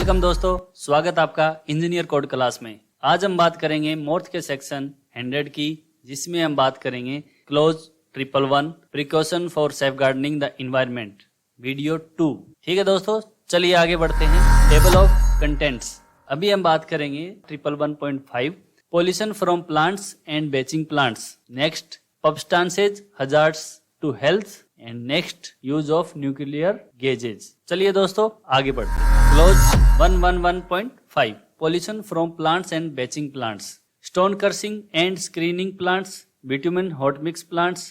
Welcome दोस्तों, स्वागत आपका इंजीनियर कोड क्लास में। आज हम बात करेंगे मोर्थ के सेक्शन 100 की, जिसमें हम बात करेंगे clause 111 precaution for safeguarding the environment video 2। ठीक है दोस्तों, चलिए आगे बढ़ते हैं। Table of contents. अभी हम बात करेंगे 111.5 pollution from plants and batching plants. Next substances hazards to health and next use of nuclear gauges. चलिए दोस्तों आगे बढ़ते हैं। Clause 111.5 pollution from plants and batching plants, stone crushing and screening plants, bitumen hot mix plants,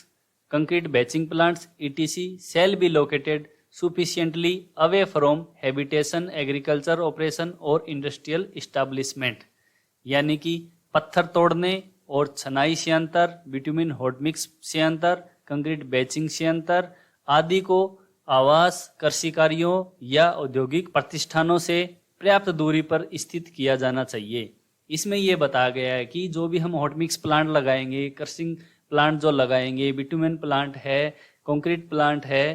concrete batching plants etc shall be located sufficiently away from habitation, agriculture operation और industrial establishment। यानी कि पत्थर तोड़ने और छनाई से अंतर, bitumen hot mix से अंतर, कंक्रीट बैचिंग से अंतर आदि को आवास, कृषि कार्यों या औद्योगिक प्रतिष्ठानों से पर्याप्त दूरी पर स्थित किया जाना चाहिए। इसमें यह बताया गया है कि जो भी हम हॉट मिक्स प्लांट लगाएंगे, क्रशिंग प्लांट जो लगाएंगे, बिटुमेन प्लांट है, कंक्रीट प्लांट है,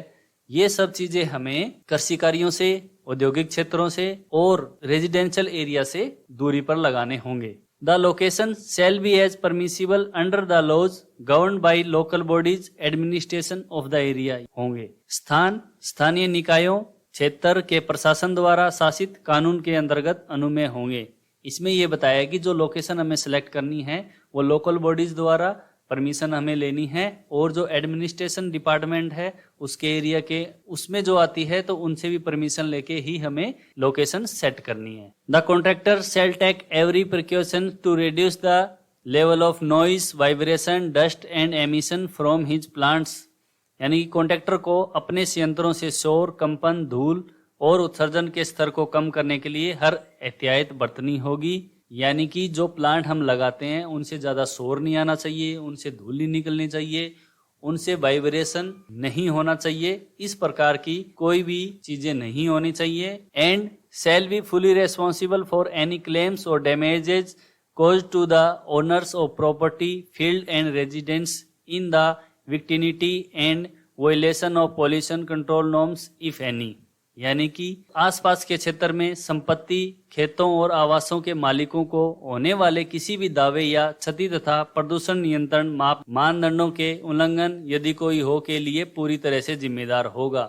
ये सब चीजें हमें कृषि कार्यों से, औद्योगिक क्षेत्रों से और रेजिडेंशियल एरिया से दूरी पर लगाने होंगे। The location shall be as permissible under the laws governed by local bodies administration of the area होंगे। स्थान स्थानीय निकायों क्षेत्र के प्रशासन द्वारा शासित कानून के अंतर्गत अनुमेय होंगे। इसमें यह बताया कि जो लोकेशन हमें सिलेक्ट करनी है वो लोकल बॉडीज द्वारा परमिशन हमें लेनी है और जो एडमिनिस्ट्रेशन डिपार्टमेंट है उसके एरिया के उसमें जो आती है तो उनसे भी परमिशन लेके ही हमें लोकेशन सेट करनी है। The contractor shall take every precaution to reduce the level of noise, vibration, dust and emission from his plants. यानी कि कॉन्ट्रैक्टर को अपने संयंत्रों से शोर, कंपन, धूल और उत्सर्जन के स्तर को कम करने के लिए हर एहतियात बरतनी होगी। यानी कि जो प्लांट हम लगाते हैं उनसे ज़्यादा शोर नहीं आना चाहिए, उनसे धूल नहीं निकलनी चाहिए, उनसे वाइब्रेशन नहीं होना चाहिए, इस प्रकार की कोई भी चीजें नहीं होनी चाहिए। And shall be fully responsible for any claims और damages cause to the owners of property, field and residence in the vicinity and violation of pollution control norms if any. यानी कि आसपास के क्षेत्र में संपत्ति, खेतों और आवासों के मालिकों को होने वाले किसी भी दावे या क्षति तथा प्रदूषण नियंत्रण मानदंडों के उल्लंघन यदि कोई हो के लिए पूरी तरह से जिम्मेदार होगा।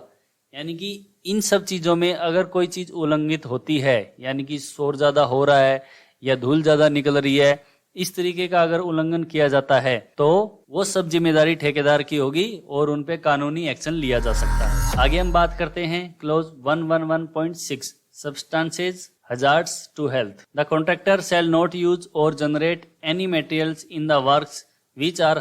यानी कि इन सब चीजों में अगर कोई चीज उल्लंघित होती है, यानी कि शोर ज्यादा हो रहा है या धूल ज्यादा निकल रही है, इस तरीके का अगर उल्लंघन किया जाता है तो वो सब जिम्मेदारी ठेकेदार की होगी और उन पे कानूनी एक्शन लिया जा सकता है। आगे हम बात करते हैं clause 111.6 substances hazards to health. The contractor shall not use और generate any materials in the works which are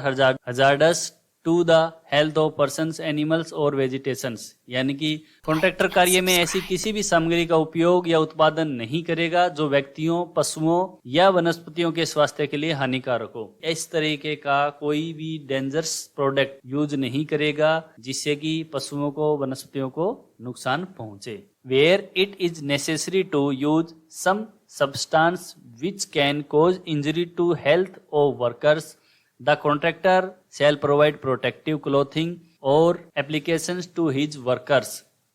hazardous to the health of persons, animals और वेजिटेशंस। यानी कि कॉन्ट्रैक्टर कार्य में ऐसी किसी भी सामग्री का उपयोग या उत्पादन नहीं करेगा जो व्यक्तियों, पशुओं या वनस्पतियों के स्वास्थ्य के लिए हानिकारक हो। इस तरीके का कोई भी डेंजरस प्रोडक्ट यूज नहीं करेगा जिससे कि पशुओं को, वनस्पतियों को नुकसान पहुंचे। Where it is necessary to use some substance which can cause injury to health of workers, the contractor shall provide protective clothing और applications to his workers।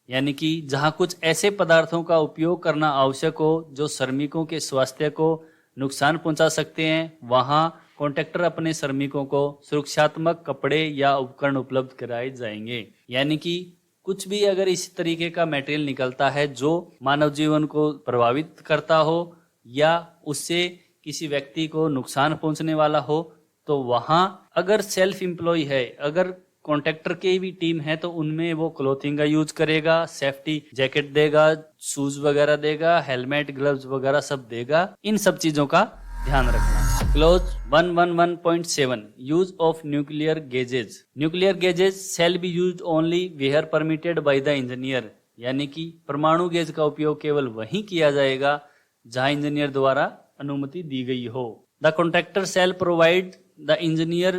यानी कि जहां कुछ ऐसे पदार्थों का उपयोग करना आवश्यक हो जो श्रमिकों के स्वास्थ्य को नुकसान पहुंचा सकते हैं, वहां कॉन्ट्रैक्टर अपने श्रमिकों को सुरक्षात्मक कपड़े या उपकरण उपलब्ध कराए जाएंगे। यानी कि कुछ भी अगर इस तरीके का मटेरियल निकलता है जो मानव जीवन को प्रभावित करता हो या उससे किसी व्यक्ति को नुकसान पहुंचने वाला हो, तो वहां अगर सेल्फ एम्प्लॉय है, अगर कॉन्ट्रैक्टर की भी टीम है तो उनमें वो क्लोथिंग का यूज करेगा, सेफ्टी जैकेट देगा, शूज वगैरह देगा, हेलमेट, ग्लव्स वगैरह सब देगा। इन सब चीजों का ध्यान रखना। Clause 111.7 use of nuclear gauges. Nuclear gauges shall be used only where permitted by the engineer. यानी कि परमाणु गेज का उपयोग केवल वहीं किया जाएगा जहां इंजीनियर द्वारा अनुमति दी गई हो। The contractor shell provide the engineer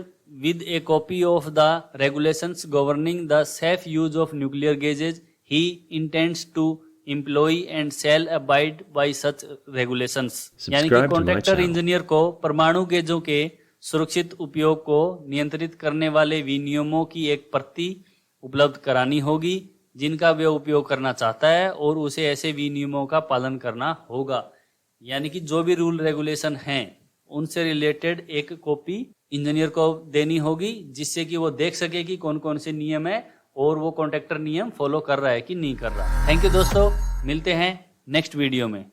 with a copy of the regulations governing the safe use of nuclear gases he intends to employ and shall abide by such regulations। यानी कि कॉन्ट्रैक्टर इंजीनियर को परमाणु गेजों के सुरक्षित उपयोग को नियंत्रित करने वाले विनियमों की एक प्रति उपलब्ध करानी होगी जिनका वे उपयोग करना चाहता है और उसे ऐसे विनियमों का पालन करना होगा। यानी कि जो भी रूल रेगुलेशन हैं उनसे रिलेटेड एक कॉपी इंजीनियर को देनी होगी, जिससे कि वो देख सके कि कौन कौन से नियम है और वो कॉन्ट्रैक्टर नियम फॉलो कर रहा है कि नहीं कर रहा। थैंक यू दोस्तों, मिलते हैं नेक्स्ट वीडियो में।